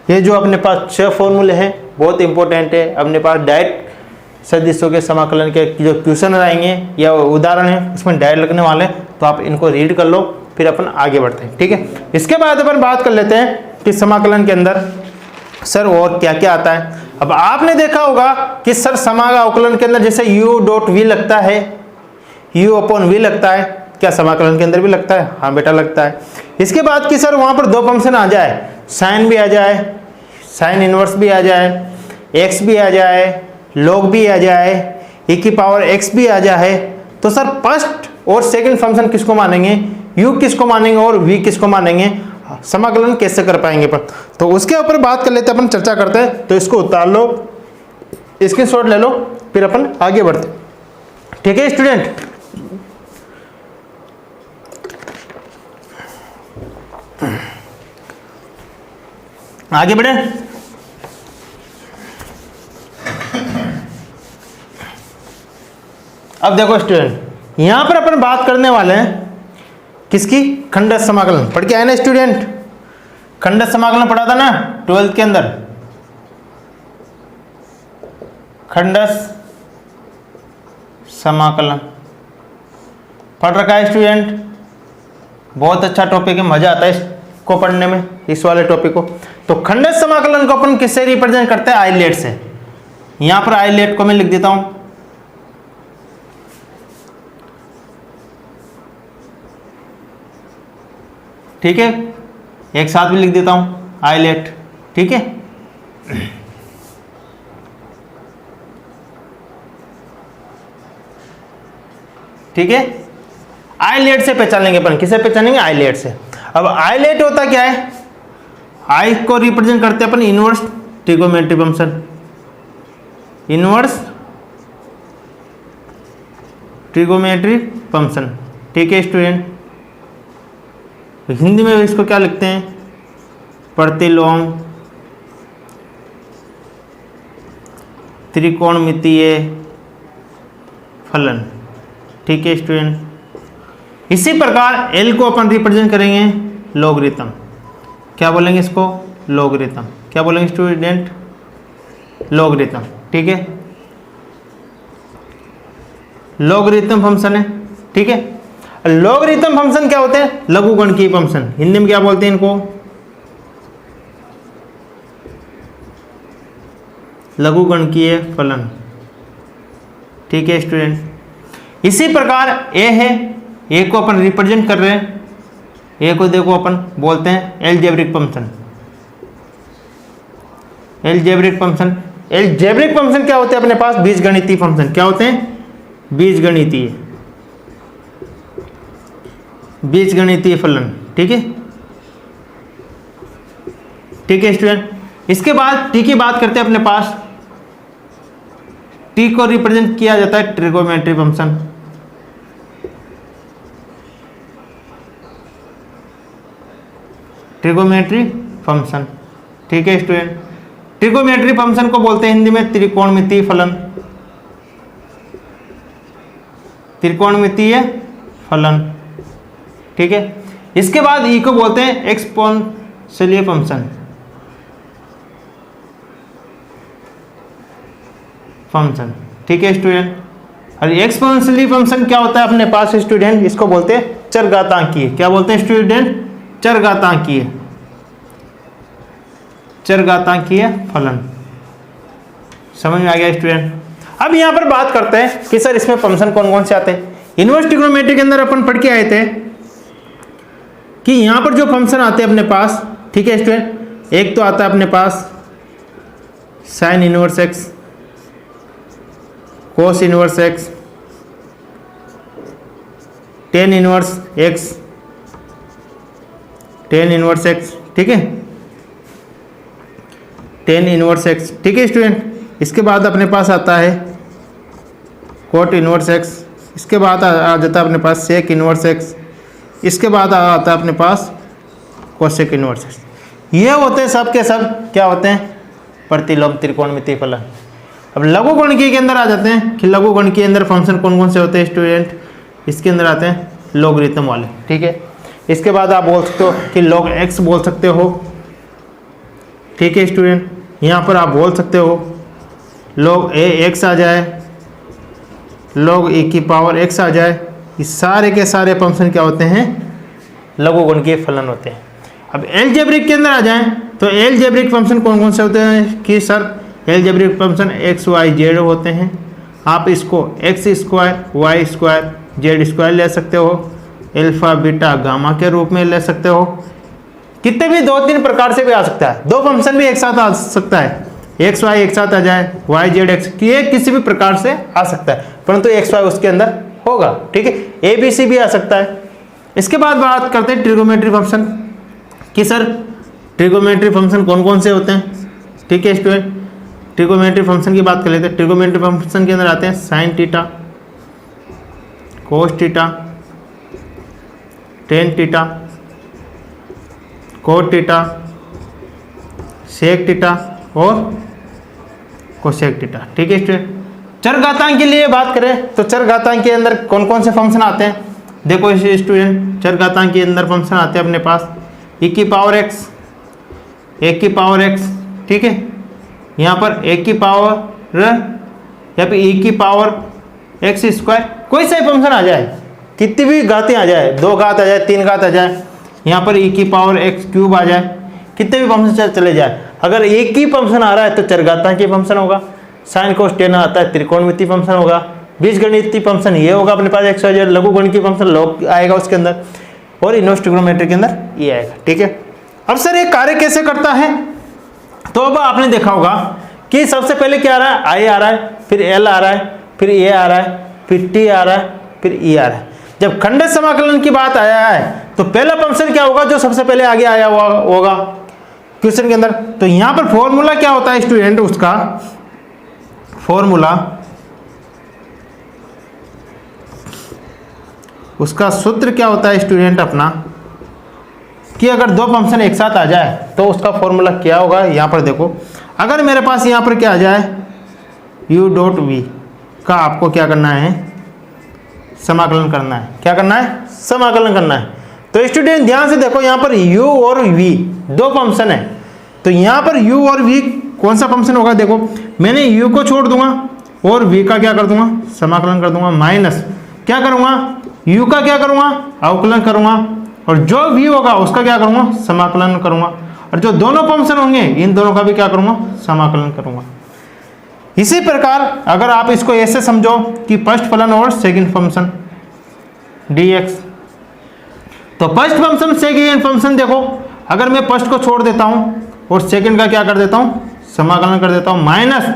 ये जो अपने पास 6 फॉर्मूले हैं बहुत इंपॉर्टेंट है। अपने पास डायरेक्ट सदिशों के समाकलन के जो क्वेश्चन आएंगे या उदाहरण है उसमें डायरेक्ट लगने वाले, तो आप इनको रीड कर लो फिर अपन आगे बढ़ते हैं, ठीक है। इसके बाद अपन बात कर लेते हैं कि समाकलन के अंदर सर और क्या क्या आता है। अब आपने देखा होगा कि सर समाकलन के अंदर जैसे u डॉट v लगता है, u अपॉन v लगता है, क्या समाकलन के अंदर भी लगता है? हाँ बेटा लगता है। इसके बाद कि सर वहां पर दो फंक्शन आ जाए, साइन भी आ जाए, साइन इनवर्स भी आ जाए, x भी आ जाए, log भी आ जाए, e की पावर x भी आ जाए, तो सर फर्स्ट और सेकंड फंक्शन किसको मानेंगे, u किसको मानेंगे और v किसको मानेंगे, समाकलन कैसे कर पाएंगे पर, तो उसके ऊपर बात कर लेते हैं, अपन चर्चा करते हैं। तो इसको उतार लो, इसके शॉट ले लो, फिर अपन आगे बढ़ते, ठीक है स्टूडेंट। आगे बढ़े। अब देखो स्टूडेंट, यहां पर अपन बात करने वाले हैं किसकी, खंडस समाकलन। पढ़ के आए ना स्टूडेंट, खंडस समाकलन पढ़ा था ना 12th के अंदर, खंडस समाकलन पढ़ रखा है स्टूडेंट। बहुत अच्छा टॉपिक है, मजा आता है इसको पढ़ने में, इस वाले टॉपिक को। तो खंडस समाकलन को अपन किससे रिप्रेजेंट करते हैं, आइलेट से। यहां पर आइलेट को मैं लिख देता हूं, ठीक है, एक साथ भी लिख देता हूं आइलेट, ठीक है। ठीक है, आइलेट से पहचानेंगे अपन, किसे पहचानेंगे, आइलेट से। अब आइलेट होता क्या है, आई को रिप्रेजेंट करते हैं अपन inverse trigonometric function, inverse trigonometric function, ठीक है स्टूडेंट। हिंदी में इसको क्या लिखते हैं, प्रतिलोम त्रिकोणमितीय फलन, ठीक है स्टूडेंट। इसी प्रकार एल को अपन रिप्रेजेंट करेंगे लॉगरिथम, क्या बोलेंगे इसको, लॉगरिथम, क्या बोलेंगे स्टूडेंट, लॉगरिथम, ठीक है, लॉगरिथम फंक्शन है, ठीक है। लॉगरिथम फंक्शन क्या होते हैं, लघुगणकीय फंक्शन, हिंदी में क्या बोलते हैं इनको, लघुगणकीय फलन, ठीक है स्टूडेंट। इसी प्रकार ए है, ए को अपन रिप्रेजेंट कर रहे हैं, ए को देखो अपन बोलते हैं algebraic function, algebraic function. Algebraic function क्या होते हैं अपने पास, बीजगणितीय फंक्शन, क्या होते हैं, बीजगणितीय, बीजगणितीय फलन, ठीक है, ठीक है स्टूडेंट। इसके बाद टी की बात करते हैं अपने पास, टी को रिप्रेजेंट किया जाता है ट्रिगोनोमेट्रिक फंक्शन, ट्रिगोनोमेट्रिक फंक्शन, ठीक है स्टूडेंट। ट्रिगोनोमेट्रिक फंक्शन को बोलते हैं हिंदी में त्रिकोणमितीय फलन, त्रिकोणमितीय फलन, ठीक है। इसके बाद ई को बोलते हैं एक्सपोनेंशियल फंक्शन, फंक्शन, ठीक है स्टूडेंट। और एक्सपोनेंशियल फंक्शन क्या होता है अपने पास स्टूडेंट, इसको बोलते हैं चरघातांकीय, क्या बोलते हैं स्टूडेंट, चरघातांकीय, चरघातांकीय फलन, समझ में आ गया स्टूडेंट। अब यहां पर बात करते हैं कि सर इसमें फंक्शन कौन कौन से आते हैं। इनवर्स ट्रिग्नोमेट्री के अंदर अपन पढ़ के आए थे कि यहां पर जो फंक्शन आते हैं अपने पास, ठीक है स्टूडेंट, एक तो आता है अपने पास sine inverse x, cos inverse x, tan inverse x, tan inverse x, ठीक है, टेन इनवर्स एक्स, ठीक है स्टूडेंट। इसके बाद अपने पास आता है कोट इनवर्स एक्स, इसके बाद आ जाता है अपने पास सेक इनवर्स एक्स, इसके बाद आता है अपने पास कोसेक इनवर्स एक्स। ये होते हैं सब के सब क्या होते हैं, प्रतिलोम त्रिकोणमितीय फलन। अब लघुगणकीय के अंदर आ जाते हैं कि लघुगणकीय के अंदर फंक्शन कौन कौन से होते हैं स्टूडेंट, इसके अंदर आते हैं लॉगरिथम वाले, ठीक है। इसके बाद आप बोल सकते हो कि log x बोल सकते हो, ठीक है स्टूडेंट। यहाँ पर आप बोल सकते हो log a x आ जाए, log e की पावर x आ जाए। ये सारे के सारे फंक्शन क्या होते हैं, लघुगणकीय फलन होते हैं। अब एलजेब्रिक के अंदर आ जाएं तो एलजेब्रिक फंक्शन कौन कौन से होते हैं कि sir algebraic function x y z होते हैं। आप इसको x square y square z square ले सकते हो, अल्फा बीटा गामा के रूप में ले सकते हो, कितने भी 2-3 प्रकार से भी आ सकता है। दो फंक्शन भी एक साथ आ सकता है, एक्स वाई एक साथ आ जाए, वाई जेड एक्स, ये किसी भी प्रकार से आ सकता है, परंतु एक्स वाई उसके अंदर होगा, ठीक है। ए बी सी भी आ सकता है। इसके बाद बात करते हैं ट्रिगोमेट्री फंक्शन कि सर ट्रिगोमेट्री फंक्शन कौन कौन से होते हैं, ठीक है स्टूडेंट। ट्रिगोमेट्री फंक्शन की बात कर लेते हैं। ट्रिगोमेट्री फंक्शन के अंदर आते हैं sine theta, cos theta, tan theta, cot theta, sec theta और कोसेक थीटा, ठीक है स्टूडेंट। चरघातांक के लिए बात करें तो चरघातांक के अंदर कौन कौन से फंक्शन आते हैं, देखो इसे स्टूडेंट। चरघातांक के अंदर फंक्शन आते हैं अपने पास e की पावर x, एक की पावर x, ठीक है। यहाँ पर एक की पावर या फिर e की पावर x स्क्वायर, कोई सा फंक्शन आ जाए, कितनी भी घातें आ जाए, 2 घात आ जाए, 3 घात आ जाए, यहाँ पर e की पावर x क्यूब आ जाए, कितने भी फंक्शन चले जाए, अगर एक ही फंक्शन आ रहा है तो चरघातांकी फंक्शन होगा। साइन कोस टेन आता है त्रिकोणमितीय फंक्शन होगा। बीजगणितीय फंक्शन ये होगा अपने पास एक्स वाई जेड, लघुगणकीय फंक्शन लॉग आएगा उसके अंदर, और इनवर्स ट्रिग्नोमेट्री के अंदर ये आएगा, ठीक है। अब सर ये कार्य कैसे करता है, तो अब आपने देखा होगा कि सबसे पहले क्या आ रहा है, आई आ रहा है, फिर एल आ रहा है, फिर ए आ रहा है, फिर टी आ रहा है, फिर ई आ रहा है। जब खंडित समाकलन की बात आया है तो पहला फंक्शन क्या होगा जो सबसे पहले आगे आया हुआ होगा क्वेश्चन के अंदर। तो यहां पर फॉर्मूला क्या होता है स्टूडेंट, उसका फॉर्मूला, उसका सूत्र क्या होता है स्टूडेंट अपना, कि अगर दो फंक्शन एक साथ आ जाए तो उसका फॉर्मूला क्या होगा। यहां पर देखो, अगर मेरे पास यहां पर क्या आ जाए u डॉट v का आपको क्या करना है, समाकलन करना है। क्या करना है, समाकलन करना है। तो स्टूडेंट ध्यान से देखो, यहां पर u और v दो फंक्शन है, तो यहां पर u और v कौन सा फंक्शन होगा, देखो मैंने u को छोड़ दूंगा और v का क्या कर दूंगा, समाकलन कर दूंगा, माइनस क्या करूंगा, u का क्या करूंगा, अवकलन करूंगा, और जो v होगा उसका क्या करूंगा, समाकलन करूंगा, और जो दोनों फंक्शन होंगे इन दोनों का भी क्या करूंगा, समाकलन करूंगा। इसी प्रकार अगर आप इसको ऐसे समझो कि फर्स्ट फलन और सेकंड फंक्शन dx, तो फर्स्ट फंक्शन सेकंड फंक्शन देखो, अगर मैं फर्स्ट को छोड़ देता हूं और सेकंड का क्या कर देता हूं, समाकलन कर देता हूं, माइनस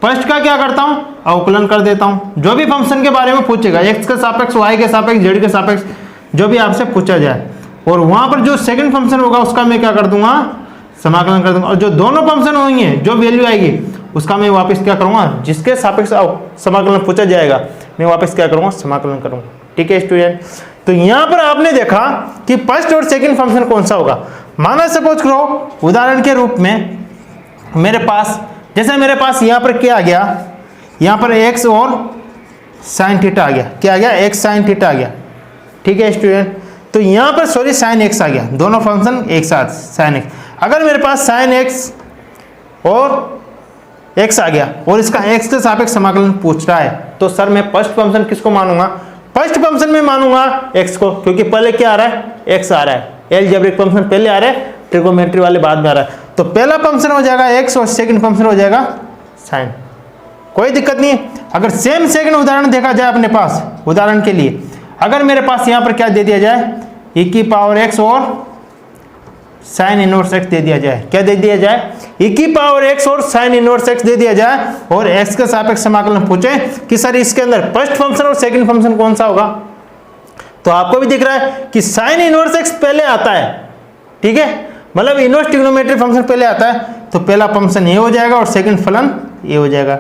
फर्स्ट का क्या करता हूं, अवकलन कर देता हूं। जो भी फंक्शन के बारे में पूछेगा, x के सापेक्ष, y के सापेक्ष, z के सापेक्ष, जो भी आपसे पूछा जाए, और वहां पर जो सेकंड फंक्शन होगा उसका मैं क्या कर दूंगा, समाकलन कर दूंगा, और जो दोनों फंक्शन होंगे जो वैल्यू आएगी उसका मैं वापस क्या करूंगा, जिसके सापेक्ष समाकलन पूछा जाएगा मैं वापस क्या करूंगा, समाकलन करूंगा, ठीक है स्टूडेंट। तो यहां पर आपने देखा कि फर्स्ट और सेकंड फंक्शन कौन सा होगा। माना सपोज करो उदाहरण के रूप में मेरे पास, जैसे मेरे पास यहां पर क्या आ गया, यहां पर x और साइन थीटा आ गया, क्या आ गया, x साइन थीटा आ गया, ठीक है स्टूडेंट। तो यहां पर सॉरी साइन x आ गया, दोनों फंक्शन एक साथ साइन x। अगर मेरे पास साइन x और x आ गया और इसका x के सापेक्ष समाकलन पूछ रहा है, तो सर मैं फर्स्ट फंक्शन किसको मानूंगा, फर्स्ट फंक्शन में मानूंगा x को, क्योंकि पहले क्या आ रहा है, x आ रहा है, एलजेब्रिक फंक्शन पहले आ रहा है, ट्रिगोमेट्री वाले बाद में आ रहा है। तो पहला फंक्शन हो जाएगा x और सेकंड फंक्शन हो जाएगा साइन, कोई दिक्कत नहीं। अगर सेम सेकंड उदाहरण देखा जाए अपने पास, उदाहरण के लिए अगर मेरे पास यहां पर क्या दे दिया जाए, e की पावर x और साइन इनवर्स x दे दिया जाए, क्या दे दिया जाए, e की पावर x और साइन इनवर्स x दे दिया जाए, और x के सापेक्ष समाकलन पूछे कि सर इसके अंदर फर्स्ट फंक्शन और सेकंड फंक्शन कौन सा होगा, तो आपको भी दिख रहा है कि साइन इनवर्स x पहले आता है, ठीक है, मतलब इनवर्स ट्रिग्नोमेट्री फंक्शन पहले आता है, तो पहला फंक्शन ये हो जाएगा और सेकंड फलन ये हो जाएगा,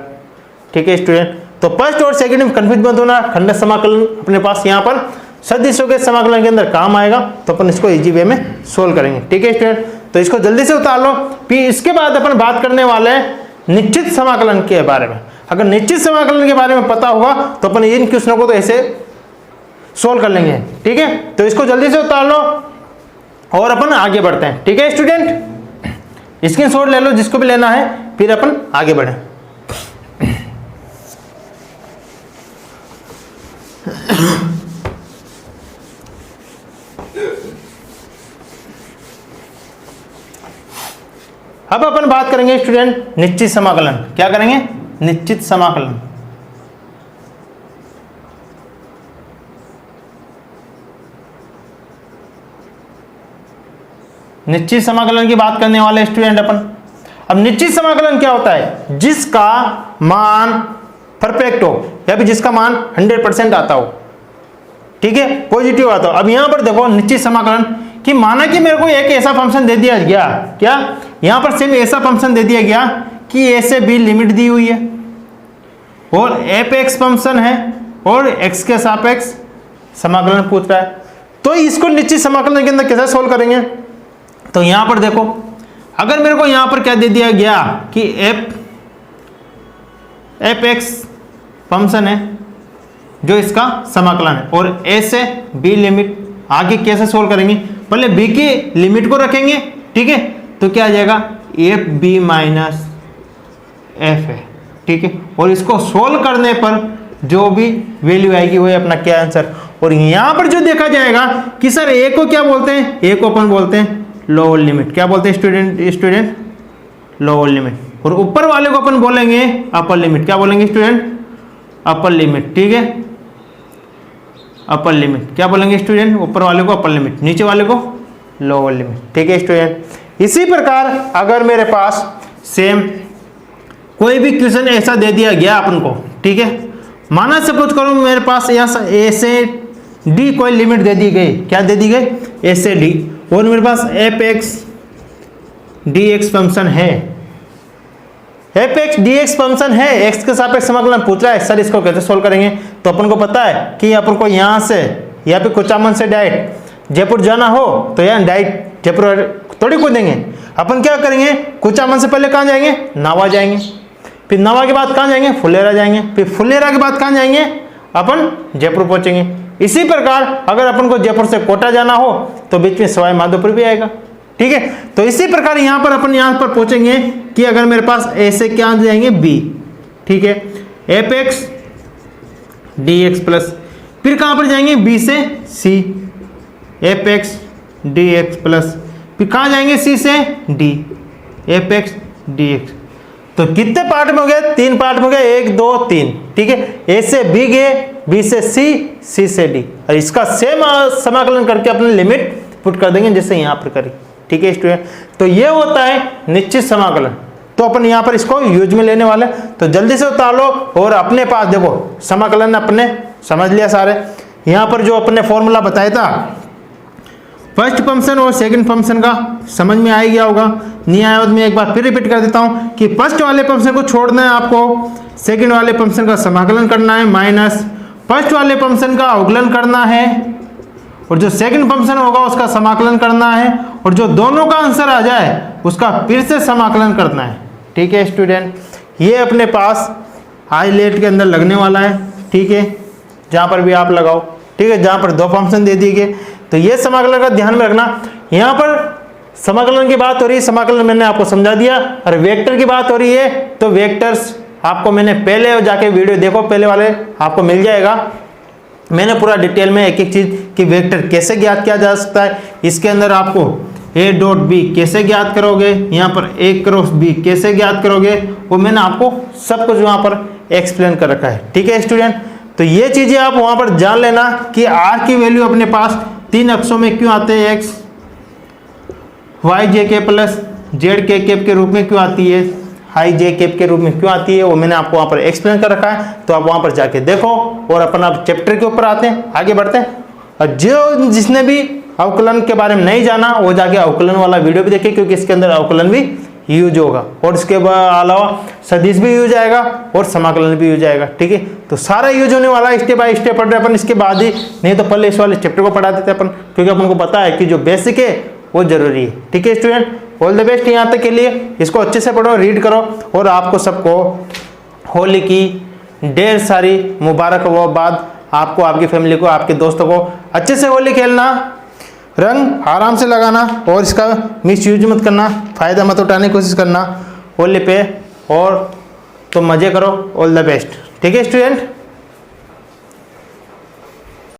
ठीक है स्टूडेंट। तो फर्स्ट और सेकंड में कंफ्यूज मत होना, खंडित समाकलन अपने पास यहाँ पर सदिशों के समाकलन के अंदर काम आएगा, तो अपन इसको इजी वे में सोल्व करेंगे, ठीक है स्टूडेंट। तो इसको जल्दी से उतार लो। फिर इसके बाद अपन बात करने वाले हैं निश्चित समाकलन के बारे में। अगर निश्चित समाकलन के बारे में पता होगा तो अपन इन क्वेश्चनों को तो ऐसे सोल्व कर लेंगे, ठीक है। तो इसको जल्दी से उतार लो और अपन आगे बढ़ते हैं, ठीक है स्टूडेंट। स्क्रीनशॉट ले लो जिसको भी लेना है, फिर अपन आगे बढ़े। अब अपन बात करेंगे स्टूडेंट निश्चित समाकलन। क्या करेंगे? निश्चित समाकलन। निश्चित समाकलन की बात करने वाले स्टूडेंट अपन। अब निश्चित समाकलन क्या होता है? जिसका मान परफेक्ट हो या फिर जिसका मान 100% आता हो, ठीक है, पॉजिटिव आता हो। अब यहां पर देखो निश्चित समाकलन कि माना कि मेरे को एक ऐसा फंक्शन दे दिया गया, क्या यहां पर सेम ऐसा फंक्शन दे दिया गया कि ए से बी लिमिट दी हुई है और एफ एक्स फंक्शन है और एक्स के सापेक्ष समाकलन पूछ रहा है। तो इसको निश्चित समाकलन के अंदर कैसे सोल्व करेंगे? तो यहां पर देखो, अगर मेरे को यहां पर क्या दे दिया गया कि एफ एक्स फंक्शन है जो इसका समाकलन है और ए से बी लिमिट, आगे कैसे सोल्व करेंगे? पहले बी की लिमिट को रखेंगे, ठीक है, तो क्या आ जाएगा? एफ बी माइनस एफ है, ठीक है, और इसको सोल्व करने पर जो भी वैल्यू आएगी वो अपना क्या आंसर। और यहां पर जो देखा जाएगा कि सर ए को क्या बोलते हैं? ए को अपन बोलते हैं लोअर लिमिट। क्या बोलते हैं स्टूडेंट? Lower limit. और ऊपर वाले को अपन बोलेंगे अपर लिमिट। क्या बोलेंगे स्टूडेंट? अपर लिमिट, ठीक है, अपर लिमिट। क्या बोलेंगे स्टूडेंट? ऊपर वाले को अपर लिमिट, नीचे वाले को लोअर लिमिट, ठीक है स्टूडेंट। इसी प्रकार अगर मेरे पास सेम कोई भी क्वेश्चन ऐसा दे दिया गया अपन को, ठीक है, माना सपोज करो मेरे पास यहाँ ए से डी कोई लिमिट दे दी गई। क्या दे दी गई? ए से डी, और मेरे पास f x d x function है, f x d x function है, एक्स के सापेक्ष समाकलन पूछ रहा है। सर इसको कैसे सोल्व करेंगे? तो अपन को पता है कि अपन को यहाँ से या फिर कुचामन से डायरेक्ट जयपुर जाना हो तो यहाँ डायरेक्ट जयपुर थोड़ी कूदेंगे। अपन क्या करेंगे? कुचामन से पहले कहाँ जाएंगे? नावा जाएंगे, फिर नावा के बाद कहाँ जाएंगे? फुलेरा जाएंगे, फिर फुलेरा के बाद कहाँ जाएंगे? अपन जयपुर पहुंचेंगे। इसी प्रकार अगर अपन को जयपुर से कोटा जाना हो तो बीच में सवाई माधोपुर भी आएगा, ठीक है। तो इसी प्रकार यहां पर अपन यहां पर पहुंचेंगे कि अगर मेरे पास ए से क्या जाएंगे? बी, ठीक है, f x d x plus, फिर कहां पर जाएंगे? बी से C, f x d x plus, फिर कहां जाएंगे? सी से D, f x d x. तो कितने पार्ट में हो गए? 3 पार्ट में हो गए, 1 2 3, ठीक है। ए से बी गए, बी से सी, सी से डी, और इसका सेम समाकलन करके अपने लिमिट पुट कर देंगे जैसे यहाँ पर करें, ठीक है स्टूडेंट। तो ये होता है निश्चित समाकलन। तो अपन यहाँ पर इसको यूज में लेने वाले, तो जल्दी से उतार लो। और अपने पास देखो समाकलन अपने समझ लिया सारे। यहाँ पर जो अपने फॉर्मूला बताया था फर्स्ट फंक्शन और सेकंड फंक्शन का, समझ में आ गया होगा। नहीं आया तो मैं एक बार फिर रिपीट कर देता हूँ कि फर्स्ट वाले फंक्शन को छोड़ना है आपको, सेकंड वाले फंक्शन का समाकलन करना है, माइनस फर्स्ट वाले फंक्शन का अवकलन करना है, और जो सेकंड फंक्शन होगा उसका समाकलन करना है, और जो दोनों का आंसर आ जाए उसका फिर से समाकलन करना है, ठीक है स्टूडेंट। ये अपने पास हाईलाइट के अंदर लगने वाला है, ठीक है, जहाँ पर भी आप लगाओ, ठीक है, जहाँ पर 2 फंक्शन दे दिए गए। तो ये समाकलन का ध्यान में रखना। यहाँ पर समाकलन की बात हो रही है, समाकलन मैंने आपको समझा दिया। और वेक्टर की बात हो रही है तो वेक्टर्स आपको मैंने पहले जाके वीडियो देखो, पहले वाले आपको मिल जाएगा। मैंने पूरा डिटेल में एक एक चीज कि वेक्टर कैसे ज्ञात किया जा सकता है, इसके अंदर आपको ए डॉट बी कैसे ज्ञात करोगे, यहाँ पर ए क्रॉस बी कैसे ज्ञात करोगे, वो मैंने आपको सब कुछ वहाँ पर एक्सप्लेन कर रखा है, ठीक है स्टूडेंट। तो ये चीजें आप वहाँ पर जान लेना कि आर की वैल्यू अपने पास 3 अक्षों में क्यों आते हैं, एक्स वाई जे के प्लस जेड के कैप के रूप में क्यों आती है, हाई जे कैप के रूप में क्यों आती है, वो मैंने आपको वहाँ पर एक्सप्लेन कर रखा है। तो आप वहाँ पर जाके देखो। और अपन आप चैप्टर के ऊपर आते हैं, आगे बढ़ते हैं। और जो जिसने भी अवकलन के बारे में नहीं जाना वो जाके अवकलन वाला वीडियो भी देखे, क्योंकि इसके अंदर अवकलन भी यूज होगा और इसके अलावा सदिश भी यूज आएगा और समाकलन भी यूज आएगा, ठीक है। तो सारा यूज होने वाला है, स्टेप बाय स्टेप पढ़ रहे अपन इसके बाद ही, नहीं तो पहले इस वाले चैप्टर को पढ़ा देते अपन, क्योंकि अपन को पता है कि जो बेसिक है वो जरूरी है, ठीक है स्टूडेंट। ऑल द बेस्ट यहाँ तक के लिए। इसको अच्छे से पढ़ो, रीड करो, और आपको सबको होली की ढेर सारी मुबारकबाद, आपको, आपकी फैमिली को, आपके दोस्तों को। अच्छे से होली खेलना, रंग आराम से लगाना, और इसका मिस यूज मत करना, फ़ायदा मत उठाने की कोशिश करना होली पे, और तो मज़े करो। ऑल द बेस्ट, ठीक है स्टूडेंट।